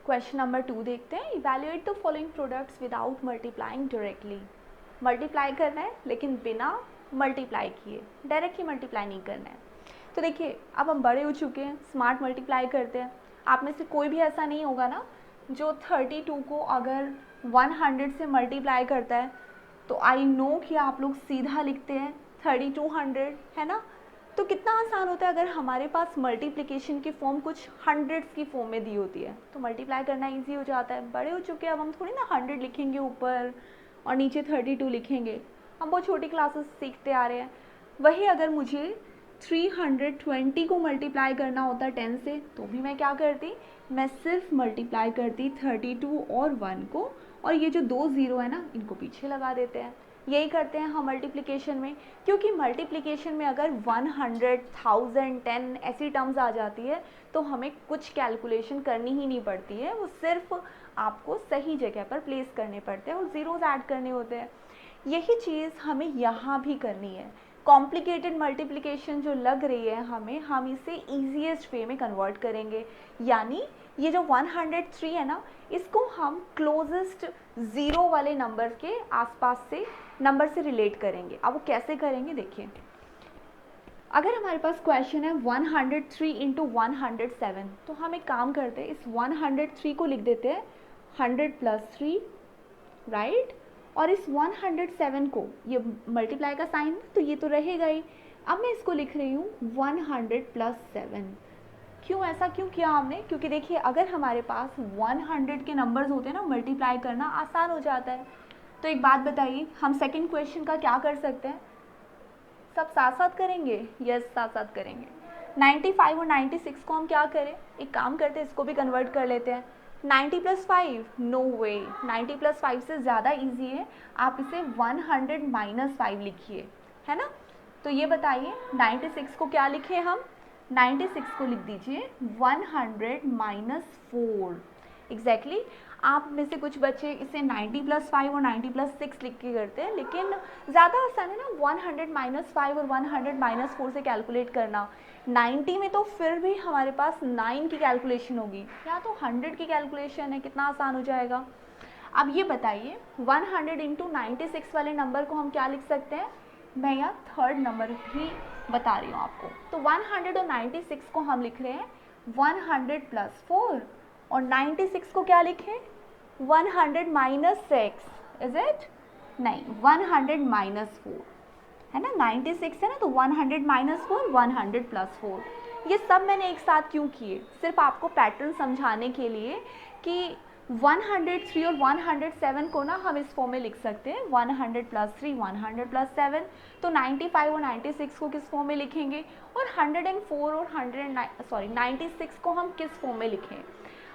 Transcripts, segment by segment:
Question number 2 देखते हैं। Evaluate the following products without multiplying directly. Multiply करना है लेकिन बिना मल्टीप्लाई किए, डायरेक्टली मल्टीप्लाई नहीं करना है। तो देखिए, अब हम बड़े हो चुके हैं, स्मार्ट मल्टीप्लाई करते हैं। आप में से कोई भी ऐसा नहीं होगा ना जो 32 को अगर 100 से मल्टीप्लाई करता है तो आई नो कि आप लोग सीधा लिखते हैं 3200, है ना। तो कितना आसान होता है अगर हमारे पास मल्टीप्लिकेशन की फॉर्म कुछ हंड्रेड्स की फॉर्म में दी होती है तो मल्टीप्लाई करना इजी हो जाता है। बड़े हो चुके हैं, अब हम थोड़ी ना 100 लिखेंगे ऊपर और नीचे 32 लिखेंगे। हम बहुत छोटी क्लासेस सीखते आ रहे हैं। वही अगर मुझे 320 को मल्टीप्लाई करना होता 10 से तो भी मैं क्या करती, मैं सिर्फ मल्टीप्लाई करती 32 और 1 को, और ये जो 2 ज़ीरो है ना इनको पीछे लगा देते हैं। यही करते हैं हम मल्टीप्लिकेशन में, क्योंकि मल्टीप्लिकेशन में अगर 100, 1000, 10 ऐसी टर्म्स आ जाती है तो हमें कुछ कैलकुलेशन करनी ही नहीं पड़ती है, वो सिर्फ आपको सही जगह पर प्लेस करने पड़ते हैं और ज़ीरोज़ ऐड करने होते हैं। यही चीज़ हमें यहाँ भी करनी है। कॉम्प्लिकेटेड मल्टीप्लिकेशन जो लग रही है हमें, हम इसे ईजीएस्ट वे में कन्वर्ट करेंगे। यानी ये जो 103 है ना, इसको हम क्लोजेस्ट ज़ीरो वाले नंबर के आसपास से नंबर से रिलेट करेंगे। अब वो कैसे करेंगे देखिए। अगर हमारे पास क्वेश्चन है 103 इंटू 107, तो हम एक काम करते हैं, इस 103 को लिख देते हैं 100 प्लस 3, राइट। और इस 107 को, ये मल्टीप्लाई का साइन है तो ये तो रहेगा ही। अब मैं इसको लिख रही हूँ 100 प्लस 7। क्यों ऐसा क्यों किया हमने? क्योंकि देखिए, अगर हमारे पास 100 के नंबर्स होते हैं ना, मल्टीप्लाई करना आसान हो जाता है। तो एक बात बताइए, हम सेकंड क्वेश्चन का क्या कर सकते हैं? सब साथ साथ करेंगे? यस, साथ साथ करेंगे। 95 और 96 को हम क्या करें, एक काम करते हैं, इसको भी कन्वर्ट कर लेते हैं। 90 प्लस 5, नो वे, 90 प्लस 5 से ज़्यादा ईजी है, आप इसे 100 माइनस 5 लिखिए, है ना। तो ये बताइए 96 को क्या लिखे हम? 96 को लिख दीजिए 100 माइनस 4। एग्जैक्टली आप में से कुछ बच्चे इसे 90 प्लस 5 और 90 प्लस 6 लिख के करते हैं, लेकिन ज़्यादा आसान है ना 100 माइनस 5 और 100 माइनस 4 से कैलकुलेट करना। 90 में तो फिर भी हमारे पास 9 की कैलकुलेशन होगी, या तो 100 की कैलकुलेशन है, कितना आसान हो जाएगा। अब ये बताइए 100 इंटू 96 वाले नंबर को हम क्या लिख सकते हैं? मैं यहाँ थर्ड नंबर भी बता रही हूँ आपको। तो 100 और 96 को हम लिख रहे हैं 100 प्लस 4, और 96 को क्या लिखें? 100 माइनस 6, इज इट? नहीं, 100 माइनस 4, है ना। 96 है ना, तो 100 माइनस 4, 100 प्लस 4। ये सब मैंने एक साथ क्यों किए? सिर्फ आपको पैटर्न समझाने के लिए कि 103 और 107 को ना हम इस फॉर्म में लिख सकते हैं 100 प्लस 3, 100 प्लस 7। तो 95 और 96 को किस फॉर्म में लिखेंगे, और 104 और 96 को हम किस फॉर्म में लिखें?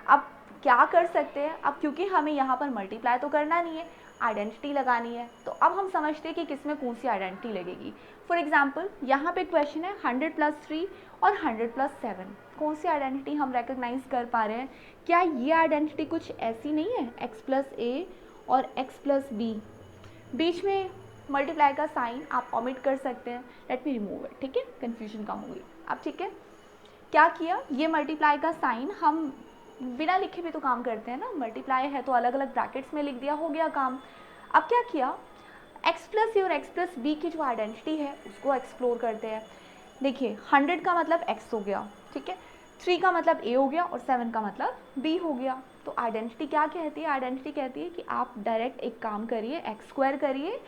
अब क्या कर सकते हैं, अब क्योंकि हमें यहाँ पर मल्टीप्लाई तो करना नहीं है, आइडेंटिटी लगानी है, तो अब हम समझते हैं कि किस में कौन सी आइडेंटिटी लगेगी। फॉर एग्जाम्पल यहाँ पे क्वेश्चन है 100 प्लस 3 और 100 प्लस 7, कौन सी आइडेंटिटी हम रिकग्नाइज कर पा रहे हैं? क्या ये आइडेंटिटी कुछ ऐसी नहीं है, x प्लस ए और x प्लस बी, बीच में मल्टीप्लाई का साइन आप ओमिट कर सकते हैं। लेट मी रिमूव इट, ठीक है, कन्फ्यूजन कम होगी। अब ठीक है, क्या किया, ये मल्टीप्लाई का साइन हम बिना लिखे भी तो काम करते हैं ना, मल्टीप्लाई है तो अलग अलग ब्रैकेट्स में लिख दिया, हो गया काम। अब क्या किया, x प्लस ए और x प्लस बी की जो आइडेंटिटी है उसको एक्सप्लोर करते हैं। देखिए 100 का मतलब x हो गया, ठीक है, 3 का मतलब a हो गया और 7 का मतलब b हो गया। तो आइडेंटिटी क्या कहती है? आइडेंटिटी कहती है कि आप डायरेक्ट एक काम करिए, x स्क्वायर करिए,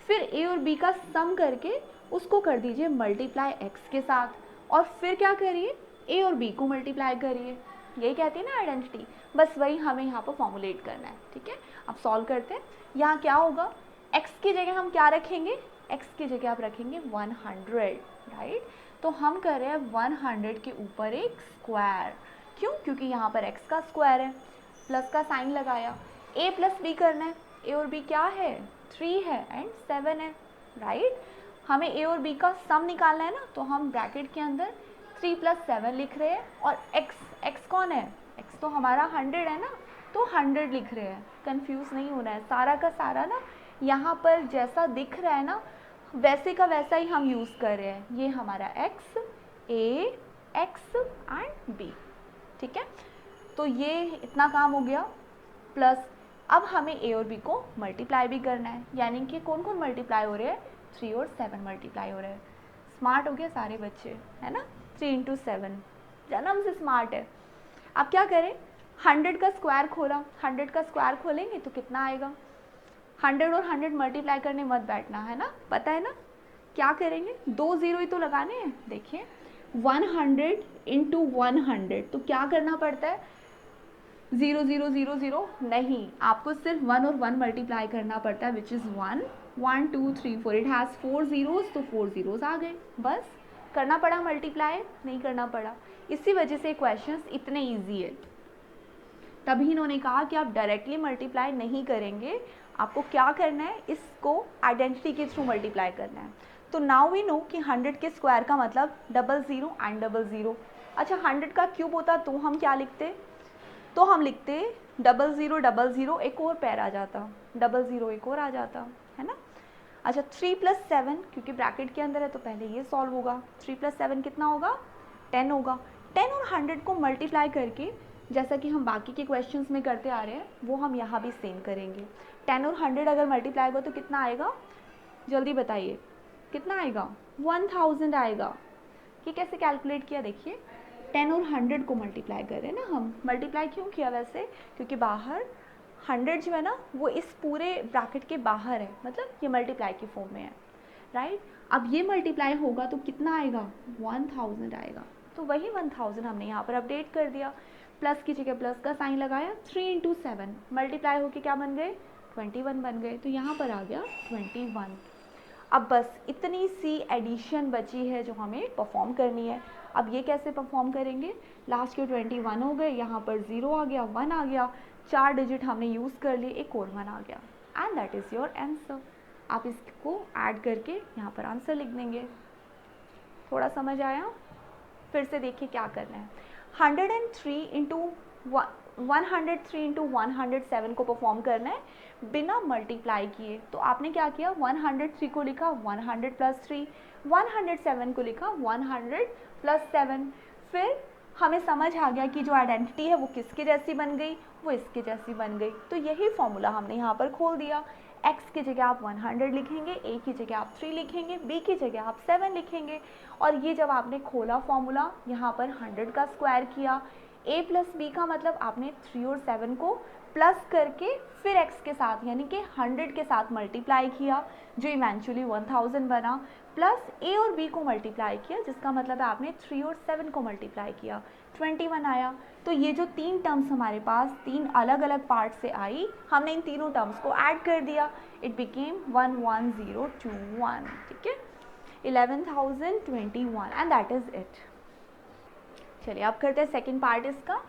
फिर a और b का सम करके उसको कर दीजिए मल्टीप्लाई x के साथ, और फिर क्या करिए, a और b को मल्टीप्लाई करिए। यही कहती है ना आइडेंटिटी, बस वही हमें यहाँ पर फॉर्मुलेट करना है, ठीक है। अब सॉल्व करते हैं। यहाँ क्या होगा, x की जगह हम क्या रखेंगे? x की जगह आप रखेंगे 100, राइट। तो हम कर रहे हैं 100 के ऊपर एक स्क्वायर, क्यों? क्योंकि यहाँ पर x का स्क्वायर है, प्लस का साइन लगाया। a प्लस b करना है, a और b क्या है? 3 है एंड 7 है, राइट। हमें a और b का सम निकालना है ना, तो हम ब्रैकेट के अंदर 3 प्लस 7 लिख रहे हैं, और x कौन है? x तो हमारा 100 है ना, तो 100 लिख रहे हैं। कंफ्यूज नहीं होना है, सारा का सारा ना यहाँ पर जैसा दिख रहा है ना वैसे का वैसा ही हम यूज़ कर रहे हैं। ये हमारा x, a, x and b, ठीक है। तो ये इतना काम हो गया, प्लस अब हमें ए और बी को मल्टीप्लाई भी करना है, यानी कि कौन कौन मल्टीप्लाई हो रहे हैं, 3 और 7 मल्टीप्लाई हो रहे हैं। स्मार्ट हो गया सारे बच्चे, है ना, 3 इंटू 7, जन्म से स्मार्ट है। अब क्या करें, 100 का स्क्वायर खोला, 100 का स्क्वायर खोलेंगे तो कितना आएगा, 100 और 100 मल्टीप्लाई करने मत बैठना, है ना, पता है ना क्या करेंगे, 2 ज़ीरो ही तो लगाने हैं। देखिए 100 इंटू 100, तो क्या करना पड़ता है, 0 0 0 0 नहीं, आपको सिर्फ 1 और 1 मल्टीप्लाई करना पड़ता है, which is 1 1 2 3 4, it has 4 zeros, तो 4 ज़ीरोज़ आ गए, बस करना पड़ा मल्टीप्लाई, नहीं करना पड़ा। इसी वजह से क्वेश्चंस इतने ईजी है। तभी इन्होंने कहा कि आप डायरेक्टली मल्टीप्लाई नहीं करेंगे, आपको क्या करना है, इसको आइडेंटिटी के थ्रू मल्टीप्लाई करना है। तो नाउ वी नो कि 100 के स्क्वायर का मतलब 00 एंड 00। अच्छा 100 का क्यूब होता तो हम क्या लिखते, तो हम लिखते 00 00, एक और पैर आ जाता, 00 एक और आ जाता, है ना। अच्छा 3 + 7, क्योंकि ब्रैकेट के अंदर है तो पहले ये सॉल्व होगा, 3 + 7 कितना होगा, 10 होगा। 10 और 100 को मल्टीप्लाई करके, जैसा कि हम बाकी के क्वेश्चंस में करते आ रहे हैं, वो हम यहाँ भी सेम करेंगे। 10 और 100 अगर मल्टीप्लाई होगा तो कितना आएगा, जल्दी बताइए कितना आएगा, 1000 आएगा। ये कैसे कैलकुलेट किया, देखिए 10 और 100 को मल्टीप्लाई कर रहे हैं ना हम। मल्टीप्लाई क्यों किया वैसे, क्योंकि बाहर 100 जो है ना वो इस पूरे ब्रैकेट के बाहर है, मतलब ये मल्टीप्लाई की फॉर्म में है, राइट। अब ये मल्टीप्लाई होगा तो कितना आएगा, 1000 आएगा, तो वही 1000 हमने यहाँ पर अपडेट कर दिया, प्लस की जगह प्लस का साइन लगाया, 3 इंटू 7 मल्टीप्लाई होके क्या बन गए, 21 बन गए, तो यहाँ पर आ गया 21। अब बस इतनी सी एडिशन बची है जो हमें परफॉर्म करनी है। अब ये कैसे परफॉर्म करेंगे, लास्ट के 21 हो गए, यहाँ पर 0 आ गया, 1 आ गया, 4 डिजिट हमने यूज़ कर लिए, एक और 1 आ गया, and that is your answer. आप इसको ऐड करके यहाँ पर आंसर लिख देंगे। थोड़ा समझ आया, फिर से देखिए क्या करना है। 103 इंटू 107 को परफॉर्म करना है बिना मल्टीप्लाई किए। तो आपने क्या किया, 103 को लिखा 100 + 3, 107 को लिखा 100 + 7। फिर हमें समझ आ गया कि जो आइडेंटिटी है वो किसके जैसी बन गई, वो इसके जैसी बन गई। तो यही फॉर्मूला हमने यहाँ पर खोल दिया। x की जगह आप 100 लिखेंगे, a की जगह आप 3 लिखेंगे, b की जगह आप 7 लिखेंगे। और ये जब आपने खोला फॉर्मूला, यहाँ पर 100 का स्क्वायर किया, a + b का मतलब आपने 3 और 7 को प्लस करके फिर x के साथ यानी कि 100 के साथ मल्टीप्लाई किया, जो इवेंचुअली 1000 बना, प्लस a और b को मल्टीप्लाई किया, जिसका मतलब है आपने 3 और 7 को मल्टीप्लाई किया, 21 आया। तो ये जो 3 टर्म्स हमारे पास 3 अलग अलग पार्ट से आई, हमने इन तीनों टर्म्स को ऐड कर दिया, इट बिकेम 11021, ठीक है, 11021, एंड दैट इज़ इट। चलिए अब करते हैं सेकेंड पार्ट इसका,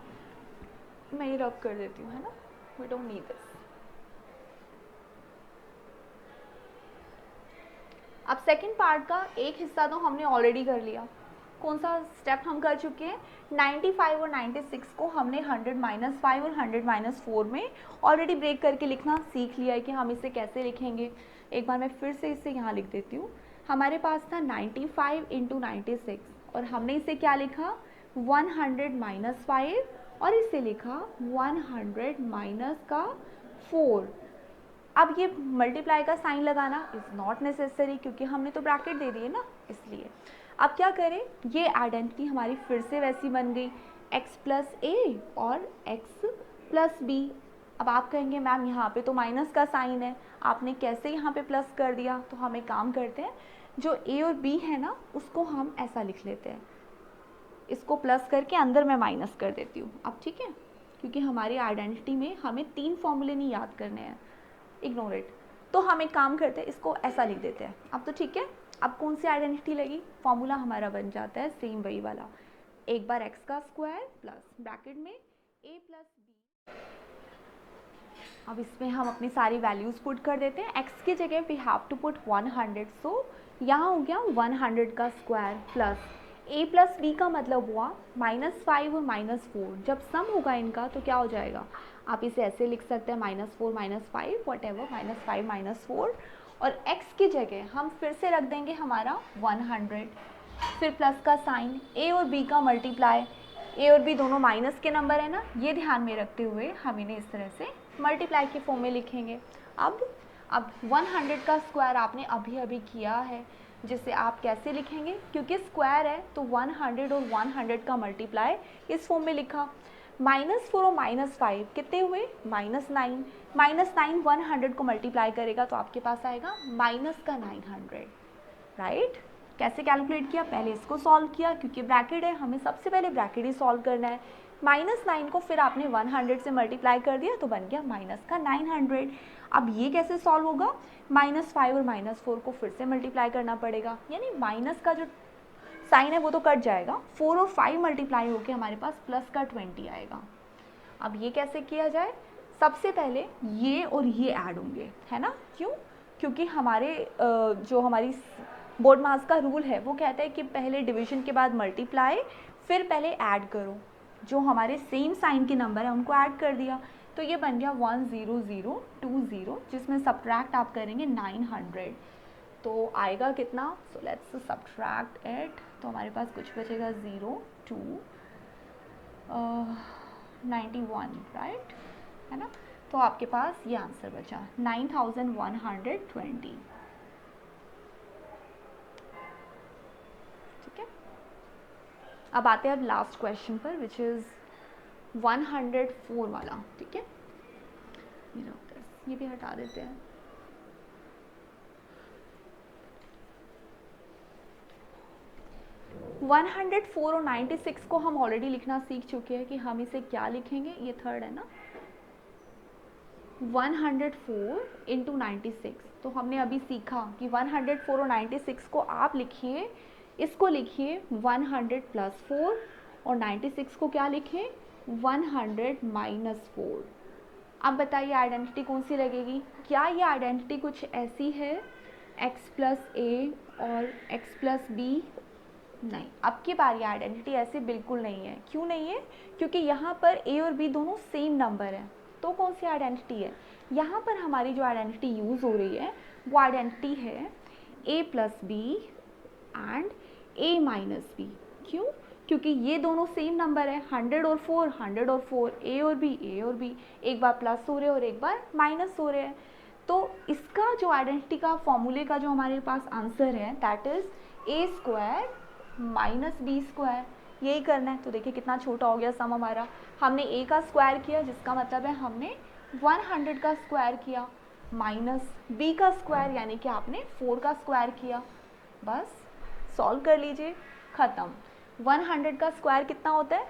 मैं ये रब कर देती हूँ, है ना, वी डोंट नीड दिस। अब सेकेंड पार्ट का एक हिस्सा तो हमने ऑलरेडी कर लिया। कौन सा स्टेप हम कर चुके हैं, 95 और 96 को हमने 100 - 5 और 100 - 4 में ऑलरेडी ब्रेक करके लिखना सीख लिया है कि हम इसे कैसे लिखेंगे। एक बार मैं फिर से इसे यहाँ लिख देती हूँ। हमारे पास था 95 × 96 और हमने इसे क्या लिखा, 100 - 5 और इसे लिखा 100 - 4। अब ये मल्टीप्लाई का साइन लगाना इज़ नॉट नेसेसरी, क्योंकि हमने तो ब्रैकेट दे दिए ना, इसलिए। अब क्या करें, ये आइडेंटिटी हमारी फिर से वैसी बन गई, x + a और x + b। अब आप कहेंगे मैम यहाँ पे तो माइनस का साइन है, आपने कैसे यहाँ पे प्लस कर दिया। तो हम एक काम करते हैं, जो a और b है ना उसको हम ऐसा लिख लेते हैं, इसको प्लस करके अंदर मैं माइनस कर देती हूँ। अब ठीक है, क्योंकि हमारी आइडेंटिटी में हमें 3 फॉर्मूले नहीं याद करने हैं, इग्नोर इट। तो हम एक काम करते हैं, इसको ऐसा लिख देते हैं। अब तो ठीक है, अब कौन सी आइडेंटिटी लगी, फॉर्मूला हमारा बन जाता है सेम वही वाला, एक बार x का स्क्वायर प्लस ब्रैकेट में a + b। अब इसमें हम अपनी सारी वैल्यूज़ पुट कर देते हैं। x की जगह वी हैव टू पुट 100, सो यहाँ हो गया 100 का स्क्वायर प्लस a + b का मतलब हुआ -5 और -4। जब सम होगा इनका तो क्या हो जाएगा, आप इसे ऐसे लिख सकते हैं -4 - 5 वट एवर, -5 - 4। और x की जगह हम फिर से रख देंगे हमारा 100, फिर प्लस का साइन, a और b का मल्टीप्लाई, ए और बी दोनों माइनस के नंबर है ना, ये ध्यान में रखते हुए हम इन्हें इस तरह से मल्टीप्लाई के फॉर्म में लिखेंगे। अब 100 का स्क्वायर आपने अभी अभी किया है, जिसे आप कैसे लिखेंगे, क्योंकि स्क्वायर है तो 100 और 100 का मल्टीप्लाई इस फॉर्म में लिखा। -4 और -5 कितने हुए, -9। -9 100 को मल्टीप्लाई करेगा तो आपके पास आएगा -900, राइट। कैसे कैलकुलेट किया, पहले इसको सॉल्व किया, क्योंकि ब्रैकेट है हमें सबसे पहले ब्रैकेट ही सॉल्व करना है। -9 को फिर आपने 100 से मल्टीप्लाई कर दिया तो बन गया -900। अब ये कैसे सॉल्व होगा, -5 और -4 को फिर से मल्टीप्लाई करना पड़ेगा, यानी माइनस का जो साइन है वो तो कट जाएगा, 4 और 5 मल्टीप्लाई होकर हमारे पास प्लस का 20 आएगा। अब ये कैसे किया जाए, सबसे पहले ये और ये ऐड होंगे, है ना, क्यों, क्योंकि हमारे जो हमारी बोर्ड मास का रूल है वो कहता है कि पहले डिवीजन के बाद मल्टीप्लाई, फिर पहले ऐड करो। जो हमारे सेम साइन के नंबर है उनको ऐड कर दिया, तो ये बन गया 10020, जिसमें सब्ट्रैक्ट आप करेंगे 900, तो आएगा कितना, सो लेट्स सब्ट्रैक्ट इट, तो हमारे पास कुछ बचेगा 0 2 91, राइट, है ना। तो आपके पास ये आंसर बचा 9120। ठीक है, अब आते हैं अब लास्ट क्वेश्चन पर, विच इज़ 104 वाला। ठीक है, ये भी हटा देते हैं। वन 104 और 96 को हम ऑलरेडी लिखना सीख चुके हैं कि हम इसे क्या लिखेंगे, ये थर्ड है ना, 104 इंटू 96, तो हमने अभी सीखा कि 104 और 96 को आप लिखिए, इसको लिखिए 100 + 4 और 96 को क्या लिखें 100 - 4। अब बताइए आइडेंटिटी कौन सी लगेगी, क्या ये आइडेंटिटी कुछ ऐसी है x + a और x + b, नहीं, अब की बार ये आइडेंटिटी ऐसे बिल्कुल नहीं है। क्यों नहीं है, क्योंकि यहाँ पर a और b दोनों सेम नंबर है, तो कौन सी आइडेंटिटी है, यहाँ पर हमारी जो आइडेंटिटी यूज़ हो रही है वो आइडेंटिटी है a + b and a - b। क्यों, क्योंकि ये दोनों सेम नंबर है, 100 और 4, 100 और 4, a और b, एक बार प्लस हो रहे हैं और एक बार माइनस हो रहे हैं। तो इसका जो आइडेंटिटी का फॉर्मूले का जो हमारे पास आंसर है दैट इज़ a² - b², यही करना है। तो देखिए कितना छोटा हो गया सम हमारा, हमने a का स्क्वायर किया जिसका मतलब है हमने 100 का स्क्वायर किया, माइनस b का स्क्वायर यानी कि आपने 4 का स्क्वायर किया, बस सॉल्व कर लीजिए, ख़त्म। 100 का स्क्वायर कितना होता है,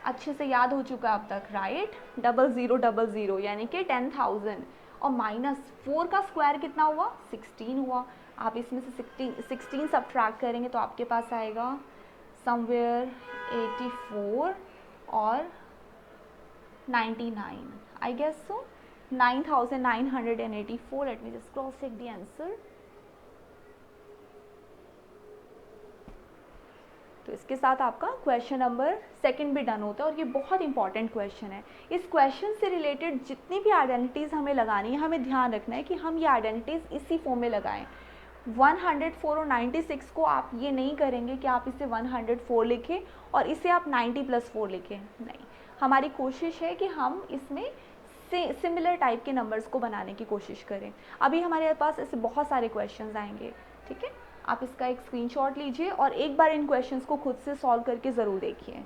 अच्छे से याद हो चुका है अब तक, राइट, 0000 यानी कि 10,000, और -4 का स्क्वायर कितना हुआ 16 हुआ। आप इसमें से 16 सब्ट्रैक्ट करेंगे तो आपके पास आएगा समवेयर 84 और 99, I guess so 9984। Let me just cross check the answer. तो इसके साथ आपका क्वेश्चन नंबर 2 भी डन होता है, और ये बहुत इंपॉर्टेंट क्वेश्चन है। इस क्वेश्चन से रिलेटेड जितनी भी आइडेंटिटीज़ हमें लगानी है, हमें ध्यान रखना है कि हम ये आइडेंटिटीज़ इसी फॉर्म में लगाएं। 104 और 96 को आप ये नहीं करेंगे कि आप इसे 104 लिखें और इसे आप 90 + 4 लिखें, नहीं, हमारी कोशिश है कि हम इसमें सिमिलर टाइप के नंबर्स को बनाने की कोशिश करें। अभी हमारे पास ऐसे बहुत सारे क्वेश्चंस आएंगे, ठीक है, आप इसका एक स्क्रीनशॉट लीजिए और एक बार इन क्वेश्चंस को खुद से सॉल्व करके ज़रूर देखिए।